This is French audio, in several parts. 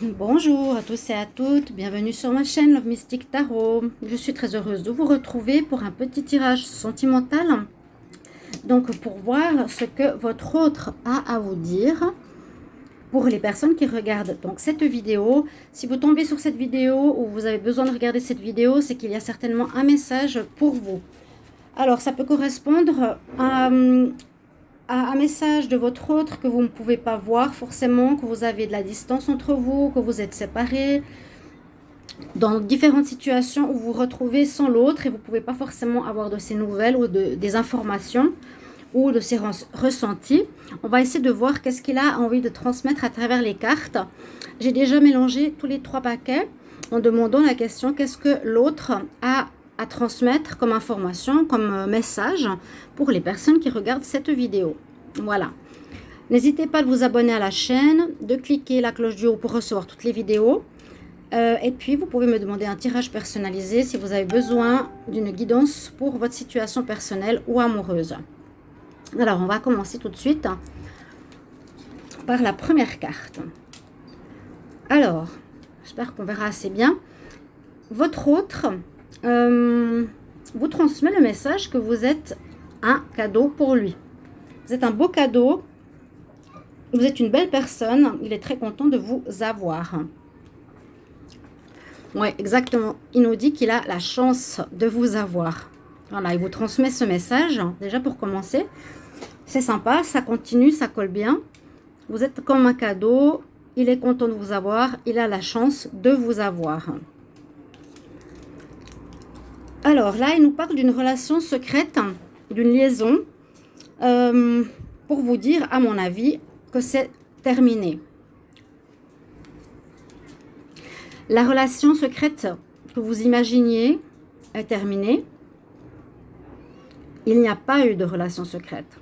Bonjour à tous et à toutes, bienvenue sur ma chaîne Love Mystic Tarot. Je suis très heureuse de vous retrouver pour un petit tirage sentimental. Donc pour voir ce que votre autre a à vous dire. Pour les personnes qui regardent donc cette vidéo, si vous tombez sur cette vidéo ou vous avez besoin de regarder cette vidéo, c'est qu'il y a certainement un message pour vous. Alors ça peut correspondre à un message de votre autre que vous ne pouvez pas voir forcément, que vous avez de la distance entre vous, que vous êtes séparés, dans différentes situations où vous vous retrouvez sans l'autre et vous ne pouvez pas forcément avoir de ces nouvelles ou des informations ou de ses ressentis. On va essayer de voir qu'est-ce qu'il a envie de transmettre à travers les cartes. J'ai déjà mélangé tous les 3 paquets en demandant la question qu'est-ce que l'autre a à transmettre comme information, comme message pour les personnes qui regardent cette vidéo. Voilà. N'hésitez pas à vous abonner à la chaîne, de cliquer la cloche du haut pour recevoir toutes les vidéos. Et puis, vous pouvez me demander un tirage personnalisé si vous avez besoin d'une guidance pour votre situation personnelle ou amoureuse. Alors, on va commencer tout de suite par la première carte. Alors, j'espère qu'on verra assez bien. Votre autre vous transmet le message que vous êtes un cadeau pour lui. Vous êtes un beau cadeau. Vous êtes une belle personne. Il est très content de vous avoir. Oui, exactement. Il nous dit qu'il a la chance de vous avoir. Voilà, il vous transmet ce message. Déjà pour commencer, c'est sympa, ça continue, ça colle bien. Vous êtes comme un cadeau. Il est content de vous avoir. Il a la chance de vous avoir. Alors là, il nous parle d'une relation secrète, d'une liaison, pour vous dire, à mon avis, que c'est terminé. La relation secrète que vous imaginiez est terminée. Il n'y a pas eu de relation secrète.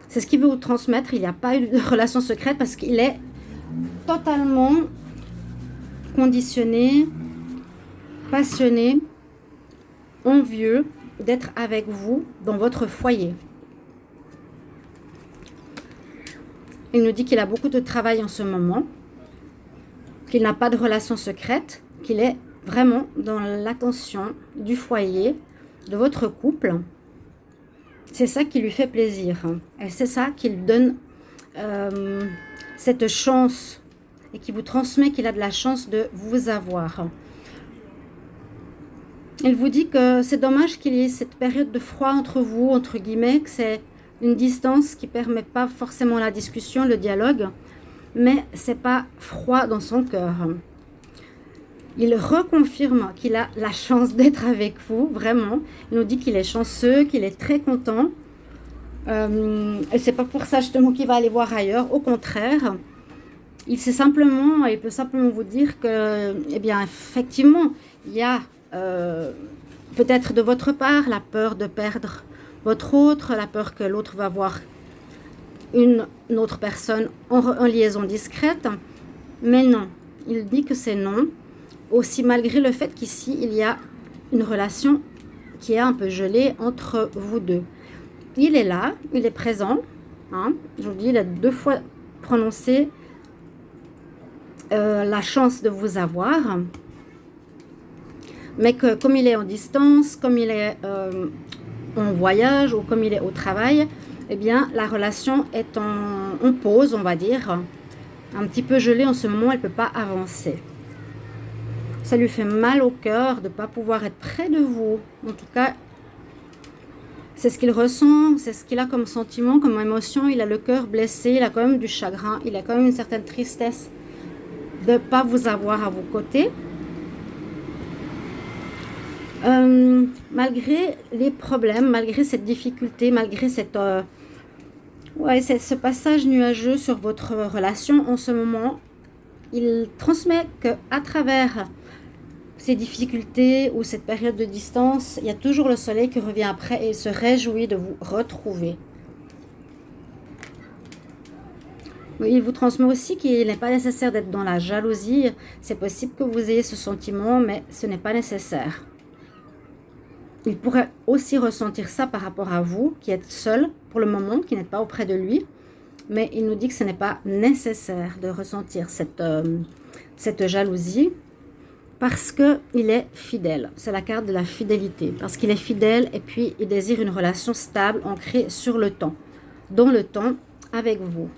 C'est ce qu'il veut vous transmettre. Il n'y a pas eu de relation secrète parce qu'il est totalement conditionné, passionné, envieux d'être avec vous dans votre foyer. Il nous dit qu'il a beaucoup de travail en ce moment, qu'il n'a pas de relation secrète, qu'il est vraiment dans l'attention du foyer, de votre couple. C'est ça qui lui fait plaisir. Et c'est ça qui lui donne cette chance et qui vous transmet qu'il a de la chance de vous avoir. Il vous dit que c'est dommage qu'il y ait cette période de froid entre vous, entre guillemets, que c'est une distance qui ne permet pas forcément la discussion, le dialogue, mais c'est pas froid dans son cœur. Il reconfirme qu'il a la chance d'être avec vous, vraiment. Il nous dit qu'il est chanceux, qu'il est très content. Et c'est pas pour ça justement qu'il va aller voir ailleurs. Au contraire, il peut simplement vous dire que, eh bien, effectivement, il y a peut-être de votre part la peur de perdre votre autre, la peur que l'autre va voir une autre personne en liaison discrète. Mais non, il dit que c'est non. Aussi malgré le fait qu'ici, il y a une relation qui est un peu gelée entre vous deux. Il est là, il est présent. Hein, je vous dis, il a 2 fois prononcé la chance de vous avoir. Mais que comme il est en distance, comme il est en voyage ou comme il est au travail, eh bien, la relation est en pause, on va dire. Un petit peu gelée en ce moment, elle ne peut pas avancer. Ça lui fait mal au cœur de ne pas pouvoir être près de vous. En tout cas, c'est ce qu'il ressent, c'est ce qu'il a comme sentiment, comme émotion. Il a le cœur blessé, il a quand même du chagrin, il a quand même une certaine tristesse de ne pas vous avoir à vos côtés. Malgré les problèmes, malgré cette difficulté, malgré ce passage nuageux sur votre relation en ce moment, il transmet qu'à travers ces difficultés ou cette période de distance, il y a toujours le soleil qui revient après et il se réjouit de vous retrouver. Il vous transmet aussi qu'il n'est pas nécessaire d'être dans la jalousie. C'est possible que vous ayez ce sentiment, mais ce n'est pas nécessaire. Il pourrait aussi ressentir ça par rapport à vous, qui êtes seul pour le moment, qui n'êtes pas auprès de lui. mais il nous dit que ce n'est pas nécessaire de ressentir cette jalousie parce qu'il est fidèle. C'est la carte de la fidélité, parce qu'il est fidèle et puis il désire une relation stable, ancrée sur le temps, dans le temps avec vous.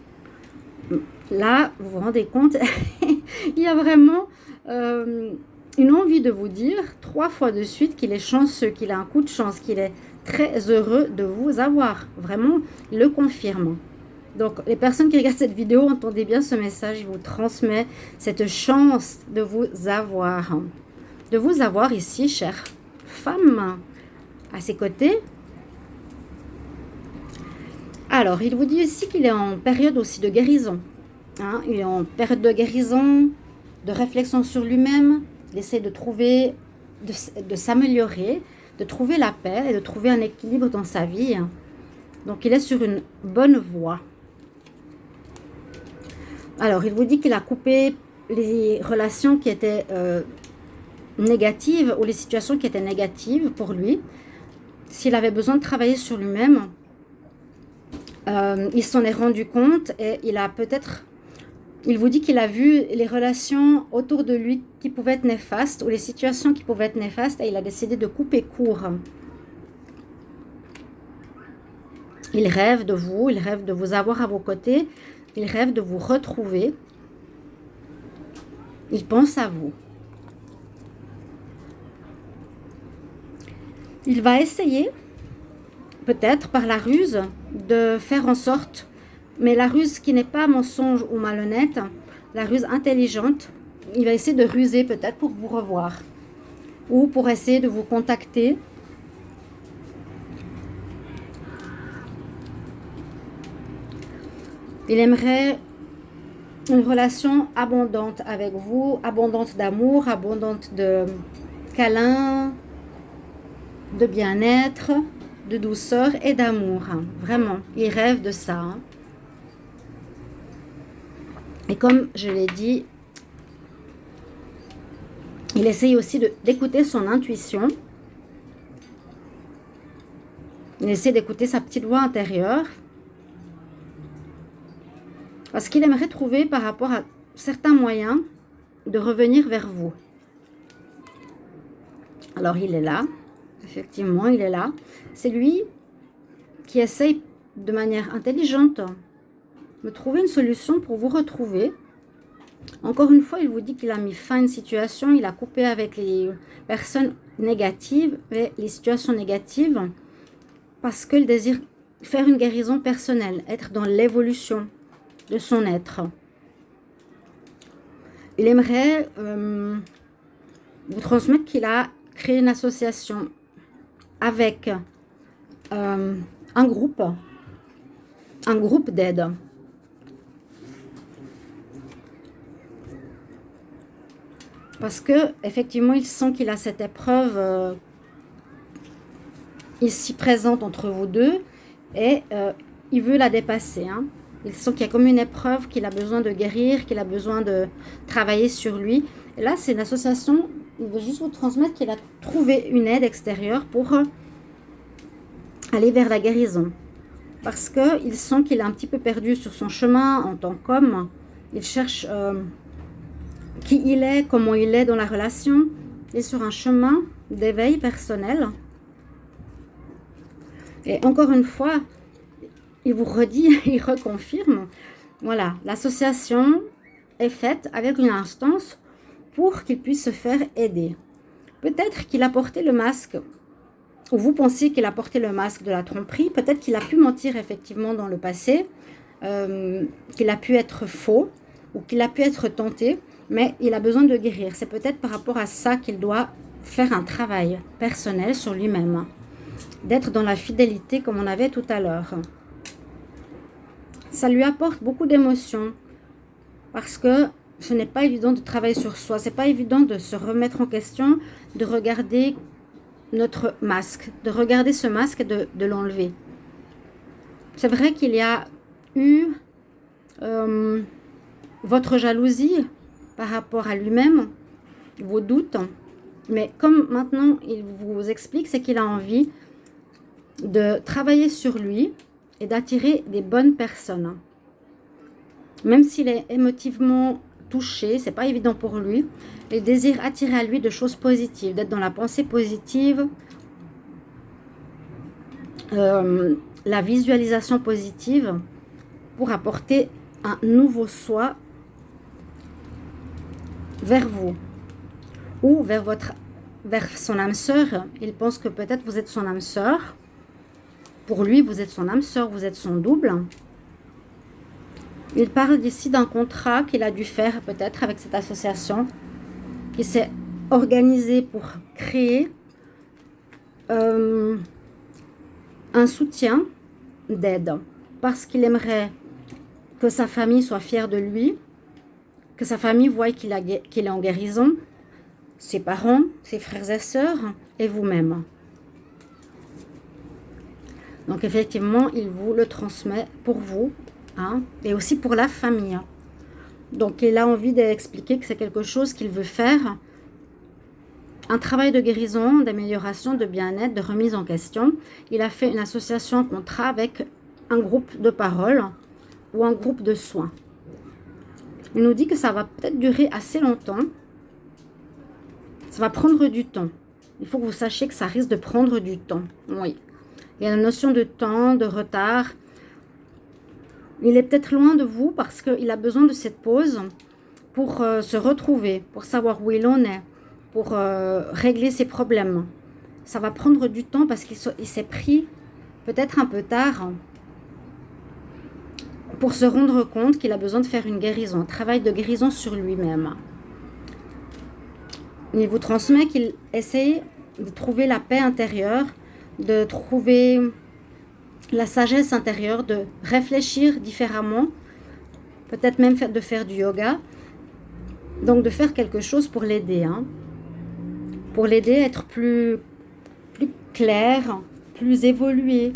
Là, vous vous rendez compte, il y a vraiment une envie de vous dire 3 fois de suite qu'il est chanceux, qu'il a un coup de chance, qu'il est très heureux de vous avoir. Vraiment, il le confirme. Donc, les personnes qui regardent cette vidéo, entendez bien ce message, il vous transmet cette chance de vous avoir. De vous avoir ici, chère femme, à ses côtés. Alors, il vous dit aussi qu'il est en période aussi de guérison. Hein, il est en période de guérison, de réflexion sur lui-même. Il essaie de trouver, de s'améliorer, de trouver la paix et de trouver un équilibre dans sa vie. Donc, il est sur une bonne voie. Alors, il vous dit qu'il a coupé les relations qui étaient négatives ou les situations qui étaient négatives pour lui. S'il avait besoin de travailler sur lui-même, il s'en est rendu compte et il vous dit qu'il a vu les relations autour de lui qui pouvaient être néfastes ou les situations qui pouvaient être néfastes et il a décidé de couper court. Il rêve de vous, il rêve de vous avoir à vos côtés, il rêve de vous retrouver. Il pense à vous. Il va essayer, peut-être par la ruse, de faire en sorte, mais la ruse qui n'est pas mensonge ou malhonnête, la ruse intelligente, il va essayer de ruser peut-être pour vous revoir ou pour essayer de vous contacter. Il aimerait une relation abondante avec vous, abondante d'amour, abondante de câlins, de bien-être, de douceur et d'amour. Vraiment, il rêve de ça. Et comme je l'ai dit, il essaye aussi d'écouter son intuition. Il essaie d'écouter sa petite voix intérieure. Parce qu'il aimerait trouver par rapport à certains moyens de revenir vers vous. Alors il est là, effectivement il est là. C'est lui qui essaye de manière intelligente de trouver une solution pour vous retrouver. Encore une fois, il vous dit qu'il a mis fin à une situation, il a coupé avec les personnes négatives et les situations négatives parce qu'il désire faire une guérison personnelle, être dans l'évolution de son être. Il aimerait vous transmettre qu'il a créé une association avec un groupe d'aide. Parce que effectivement, il sent qu'il a cette épreuve ici présente entre vous deux et il veut la dépasser. Il sent qu'il y a comme une épreuve qu'il a besoin de guérir, qu'il a besoin de travailler sur lui. Et là, c'est une association, il veut juste vous transmettre qu'il a trouvé une aide extérieure pour aller vers la guérison. Parce qu'il sent qu'il est un petit peu perdu sur son chemin en tant qu'homme. Il cherche qui il est, comment il est dans la relation. Il est sur un chemin d'éveil personnel. Et encore une fois, il vous redit, il reconfirme, voilà, l'association est faite avec une instance pour qu'il puisse se faire aider. Peut-être qu'il a porté le masque, ou vous pensiez qu'il a porté le masque de la tromperie, peut-être qu'il a pu mentir effectivement dans le passé, qu'il a pu être faux, ou qu'il a pu être tenté, mais il a besoin de guérir. C'est peut-être par rapport à ça qu'il doit faire un travail personnel sur lui-même, d'être dans la fidélité comme on avait tout à l'heure. Ça lui apporte beaucoup d'émotions parce que ce n'est pas évident de travailler sur soi. C'est pas évident de se remettre en question, de regarder notre masque, de regarder ce masque et de l'enlever. C'est vrai qu'il y a eu votre jalousie par rapport à lui-même, vos doutes, mais comme maintenant il vous explique, c'est qu'il a envie de travailler sur lui et d'attirer des bonnes personnes. Même s'il est émotivement touché, c'est pas évident pour lui. Il désire attirer à lui de choses positives, d'être dans la pensée positive, la visualisation positive pour apporter un nouveau soi vers vous ou vers son âme sœur. Il pense que peut-être vous êtes son âme sœur. Pour lui, vous êtes son âme sœur, vous êtes son double. Il parle ici d'un contrat qu'il a dû faire peut-être avec cette association, qui s'est organisée pour créer un soutien d'aide, parce qu'il aimerait que sa famille soit fière de lui, que sa famille voie qu'il est en guérison, ses parents, ses frères et sœurs et vous-même. Donc effectivement, il vous le transmet pour vous, hein, et aussi pour la famille. Donc il a envie d'expliquer que c'est quelque chose qu'il veut faire, un travail de guérison, d'amélioration, de bien-être, de remise en question. Il a fait une association, un contrat avec un groupe de parole ou un groupe de soins. Il nous dit que ça va peut-être durer assez longtemps. Ça va prendre du temps. Il faut que vous sachiez que ça risque de prendre du temps. Oui. Il y a une notion de temps, de retard. Il est peut-être loin de vous parce qu'il a besoin de cette pause pour se retrouver, pour savoir où il en est, pour régler ses problèmes. Ça va prendre du temps parce qu'il s'est pris peut-être un peu tard pour se rendre compte qu'il a besoin de faire une guérison, un travail de guérison sur lui-même. Il vous transmet qu'il essaye de trouver la paix intérieure, de trouver la sagesse intérieure, de réfléchir différemment, peut-être même de faire du yoga, donc de faire quelque chose pour l'aider, hein, pour l'aider à être plus clair, plus évolué,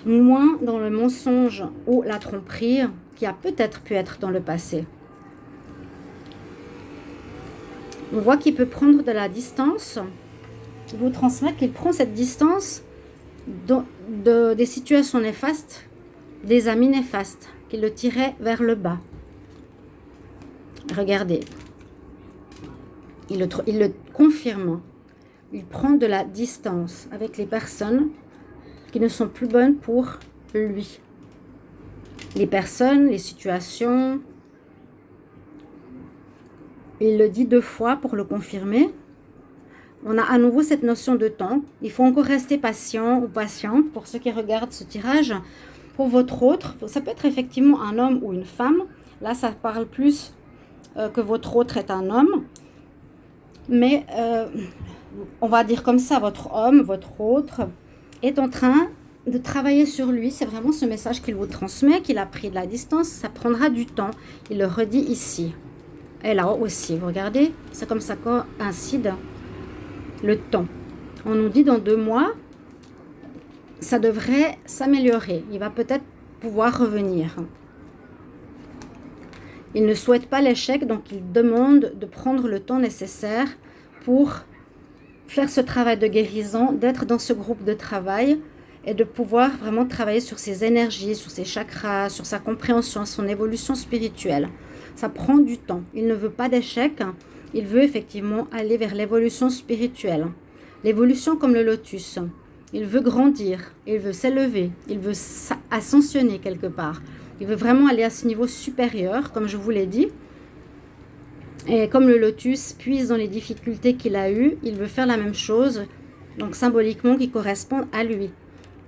moins dans le mensonge ou la tromperie qui a peut-être pu être dans le passé. On voit qu'il peut prendre de la distance. Il vous transmet qu'il prend cette distance des situations néfastes, des amis néfastes, qui le tiraient vers le bas. Regardez. Il le confirme. Il prend de la distance avec les personnes qui ne sont plus bonnes pour lui. Les personnes, les situations. Il le dit 2 fois pour le confirmer. On a à nouveau cette notion de temps. Il faut encore rester patient ou patiente pour ceux qui regardent ce tirage. Pour votre autre, ça peut être effectivement un homme ou une femme. Là, ça parle plus que votre autre est un homme. Mais on va dire comme ça, votre homme, votre autre est en train de travailler sur lui. C'est vraiment ce message qu'il vous transmet, qu'il a pris de la distance. Ça prendra du temps. Il le redit ici. Et là aussi, vous regardez, c'est comme ça coïncide le temps. On nous dit dans 2 mois, ça devrait s'améliorer. Il va peut-être pouvoir revenir. Il ne souhaite pas l'échec, donc il demande de prendre le temps nécessaire pour faire ce travail de guérison, d'être dans ce groupe de travail et de pouvoir vraiment travailler sur ses énergies, sur ses chakras, sur sa compréhension, son évolution spirituelle. Ça prend du temps. Il ne veut pas d'échec. Il veut effectivement aller vers l'évolution spirituelle. L'évolution comme le lotus. Il veut grandir. Il veut s'élever. Il veut ascensionner quelque part. Il veut vraiment aller à ce niveau supérieur, comme je vous l'ai dit. Et comme le lotus puise dans les difficultés qu'il a eues, il veut faire la même chose, donc symboliquement qui correspond à lui.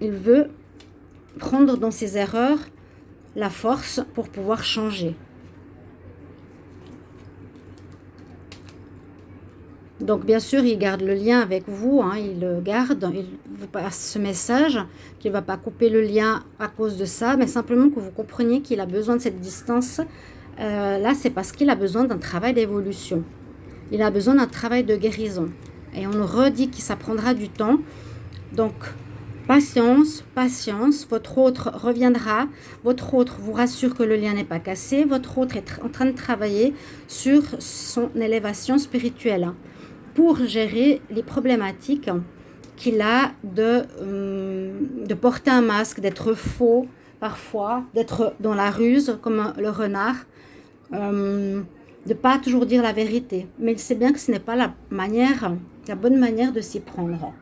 Il veut prendre dans ses erreurs la force pour pouvoir changer. Donc bien sûr, il garde le lien avec vous, hein, il le garde, il vous passe ce message, qu'il ne va pas couper le lien à cause de ça, mais simplement que vous compreniez qu'il a besoin de cette distance. Là, c'est parce qu'il a besoin d'un travail d'évolution. Il a besoin d'un travail de guérison. Et on nous redit que ça prendra du temps. Donc, patience, patience. Votre autre reviendra. Votre autre vous rassure que le lien n'est pas cassé. Votre autre est en train de travailler sur son élévation spirituelle pour gérer les problématiques qu'il a de porter un masque, d'être faux, parfois, d'être dans la ruse comme le renard, de ne pas toujours dire la vérité. Mais il sait bien que ce n'est pas la bonne manière de s'y prendre.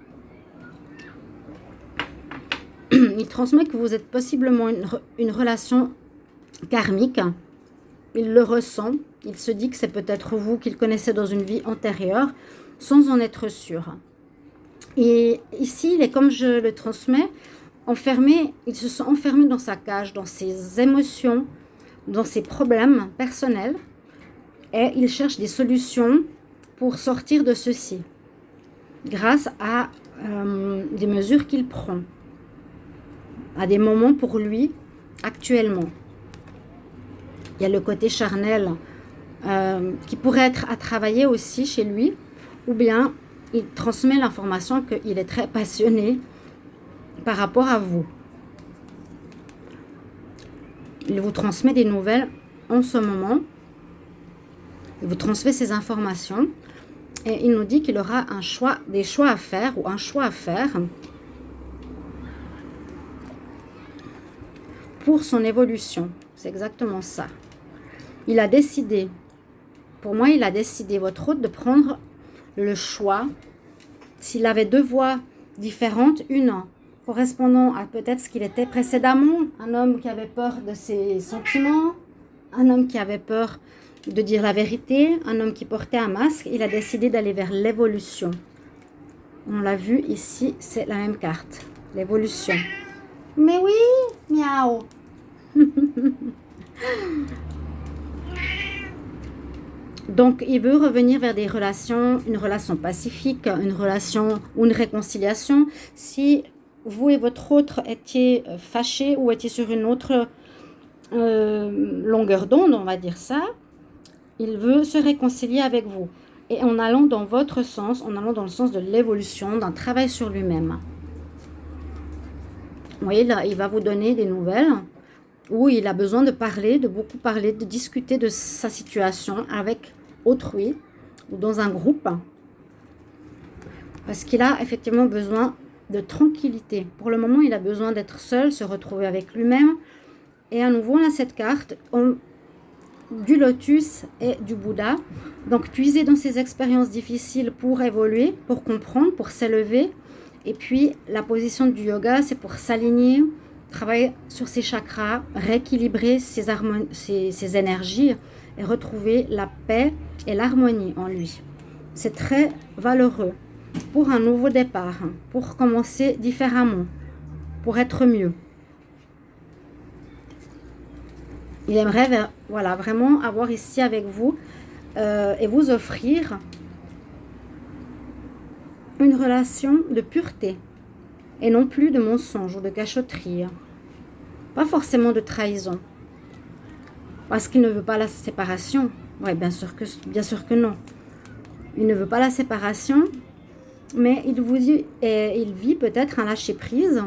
Il transmet que vous êtes possiblement une relation karmique. Il le ressent. Il se dit que c'est peut-être vous qu'il connaissait dans une vie antérieure, sans en être sûr. Et ici, il est comme je le transmets, enfermé. Il se sent enfermé dans sa cage, dans ses émotions, dans ses problèmes personnels. Et il cherche des solutions pour sortir de ceci, grâce à des mesures qu'il prend, à des moments pour lui actuellement. Il y a le côté charnel qui pourrait être à travailler aussi chez lui, ou bien il transmet l'information qu'il est très passionné par rapport à vous. Il vous transmet des nouvelles en ce moment, il vous transmet ces informations et il nous dit qu'il aura des choix à faire ou un choix à faire pour son évolution. C'est exactement ça. Il a décidé, pour moi, il a décidé, votre hôte, de prendre le choix. S'il avait deux voies différentes, une correspondant à peut-être ce qu'il était précédemment, un homme qui avait peur de ses sentiments, un homme qui avait peur de dire la vérité, un homme qui portait un masque, il a décidé d'aller vers l'évolution. On l'a vu ici, c'est la même carte, l'évolution. Mais oui, miaou. Donc, il veut revenir vers des relations, une relation pacifique, une relation ou une réconciliation. Si vous et votre autre étiez fâchés ou étiez sur une autre longueur d'onde, on va dire ça, il veut se réconcilier avec vous. Et en allant dans votre sens, en allant dans le sens de l'évolution, d'un travail sur lui-même. Vous voyez, là, il va vous donner des nouvelles où il a besoin de parler, de beaucoup parler, de discuter de sa situation avec autrui ou dans un groupe, parce qu'il a effectivement besoin de tranquillité. Pour le moment, il a besoin d'être seul, se retrouver avec lui-même. Et à nouveau, on a cette carte du lotus et du Bouddha. Donc, puiser dans ses expériences difficiles pour évoluer, pour comprendre, pour s'élever. Et puis, la position du yoga, c'est pour s'aligner, travailler sur ses chakras, rééquilibrer ses énergies et retrouver la paix et l'harmonie en lui. C'est très valeureux pour un nouveau départ, pour commencer différemment, pour être mieux. Il aimerait voilà, vraiment avoir ici avec vous et vous offrir une relation de pureté et non plus de mensonge ou de cachotterie. Pas forcément de trahison. Parce qu'il ne veut pas la séparation. Oui, bien sûr que non. Il ne veut pas la séparation, mais il vous dit, et il vit peut-être un lâcher-prise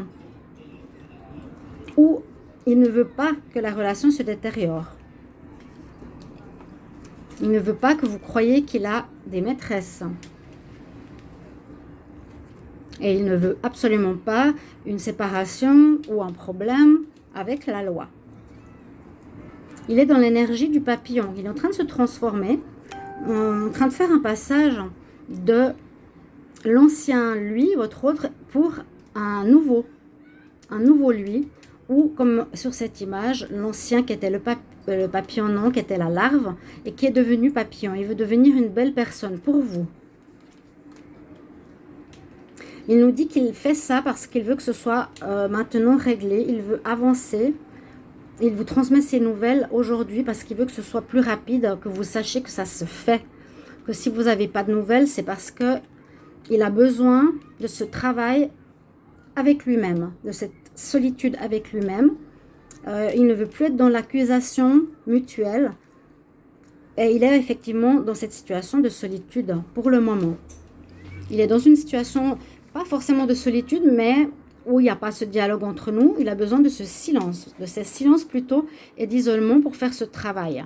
où il ne veut pas que la relation se détériore. Il ne veut pas que vous croyiez qu'il a des maîtresses. Et il ne veut absolument pas une séparation ou un problème avec la loi. Il est dans l'énergie du papillon. Il est en train de se transformer, en train de faire un passage de l'ancien lui, votre autre, pour un nouveau lui, ou comme sur cette image, l'ancien qui était le papillon, non, qui était la larve, et qui est devenu papillon. Il veut devenir une belle personne pour vous. Il nous dit qu'il fait ça parce qu'il veut que ce soit maintenant réglé. Il veut avancer. Il vous transmet ces nouvelles aujourd'hui parce qu'il veut que ce soit plus rapide, que vous sachiez que ça se fait. Que si vous n'avez pas de nouvelles, c'est parce qu'il a besoin de ce travail avec lui-même, de cette solitude avec lui-même. Il ne veut plus être dans l'accusation mutuelle. Et il est effectivement dans cette situation de solitude pour le moment. Il est dans une situation, pas forcément de solitude, mais où il n'y a pas ce dialogue entre nous. Il a besoin de ce silence plutôt, et d'isolement pour faire ce travail.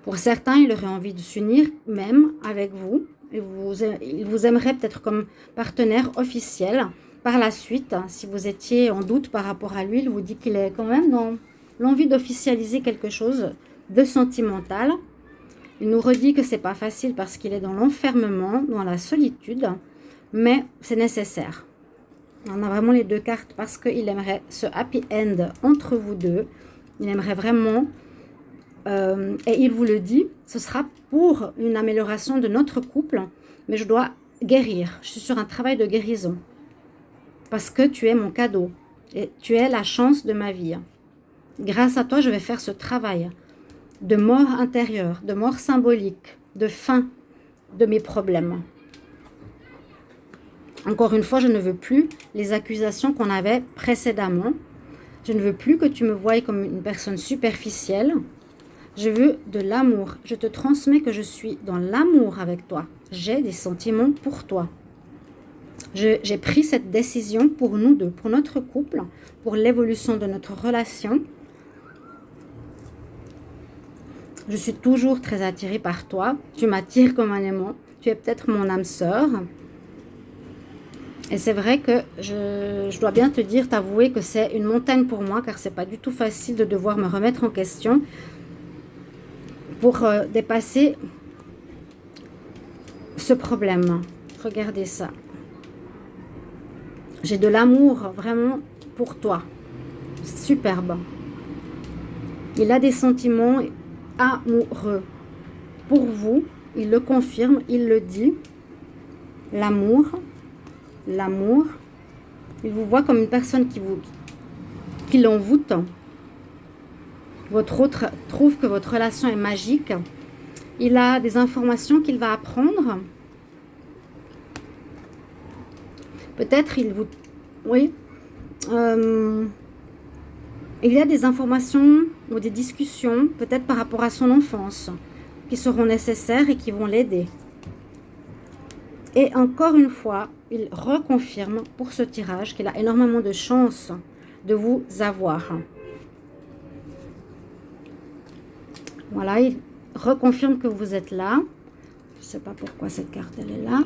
Pour certains, il aurait envie de s'unir même avec vous. Il vous aimerait peut-être comme partenaire officiel, par la suite, si vous étiez en doute par rapport à lui, il vous dit qu'il est quand même dans l'envie d'officialiser quelque chose de sentimental. Il nous redit que c'est pas facile parce qu'il est dans l'enfermement, dans la solitude, mais c'est nécessaire. On a vraiment les deux cartes parce qu'il aimerait ce happy end entre vous deux. Il aimerait vraiment, et il vous le dit, ce sera pour une amélioration de notre couple, mais je dois guérir. Je suis sur un travail de guérison parce que tu es mon cadeau et tu es la chance de ma vie. Grâce à toi, je vais faire ce travail de mort intérieure, de mort symbolique, de fin de mes problèmes. Encore une fois, je ne veux plus les accusations qu'on avait précédemment. Je ne veux plus que tu me voies comme une personne superficielle. Je veux de l'amour. Je te transmets que je suis dans l'amour avec toi. J'ai des sentiments pour toi. J'ai pris cette décision pour nous deux, pour notre couple, pour l'évolution de notre relation. Je suis toujours très attirée par toi. Tu m'attires comme un aimant. Tu es peut-être mon âme sœur. Et c'est vrai que je dois bien te dire, t'avouer que c'est une montagne pour moi, car c'est pas du tout facile de devoir me remettre en question pour dépasser ce problème. Regardez ça. J'ai de l'amour vraiment pour toi. Superbe. Il a des sentiments amoureux pour vous. Il le confirme, il le dit. L'amour. L'amour. Il vous voit comme une personne qui l'envoûte. Votre autre trouve que votre relation est magique. Il a des informations qu'il va apprendre. Peut-être il vous... Oui. Il y a des informations ou des discussions, peut-être par rapport à son enfance, qui seront nécessaires et qui vont l'aider. Et encore une fois, il reconfirme pour ce tirage qu'il a énormément de chances de vous avoir. Voilà, il reconfirme que vous êtes là. Je ne sais pas pourquoi cette carte elle est là.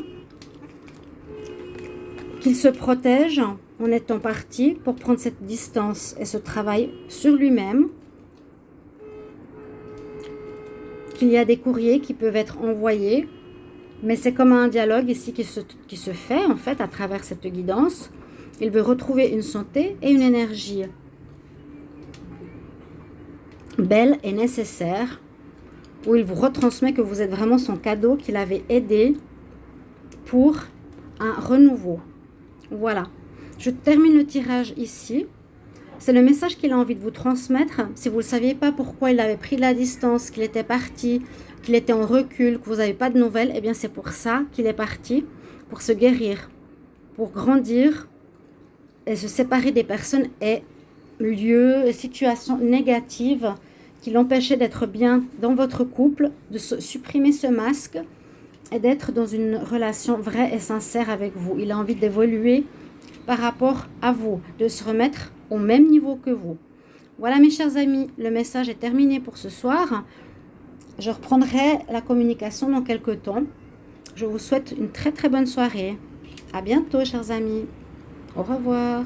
Qu'il se protège en étant parti pour prendre cette distance et ce travail sur lui-même. Qu'il y a des courriers qui peuvent être envoyés. Mais c'est comme un dialogue ici qui se fait en fait à travers cette guidance. Il veut retrouver une santé et une énergie belle et nécessaire, où il vous retransmet que vous êtes vraiment son cadeau, qu'il avait aidé pour un renouveau. Voilà. Je termine le tirage ici. C'est le message qu'il a envie de vous transmettre. Si vous ne saviez pas pourquoi il avait pris de la distance, qu'il était parti, qu'il était en recul, que vous n'avez pas de nouvelles, eh bien c'est pour ça qu'il est parti, pour se guérir, pour grandir et se séparer des personnes et lieux et situations négatives qui l'empêchaient d'être bien dans votre couple, de supprimer ce masque et d'être dans une relation vraie et sincère avec vous. Il a envie d'évoluer par rapport à vous, de se remettre au même niveau que vous. Voilà mes chers amis, le message est terminé pour ce soir. Je reprendrai la communication dans quelques temps. Je vous souhaite une très très bonne soirée. À bientôt chers amis. Au revoir.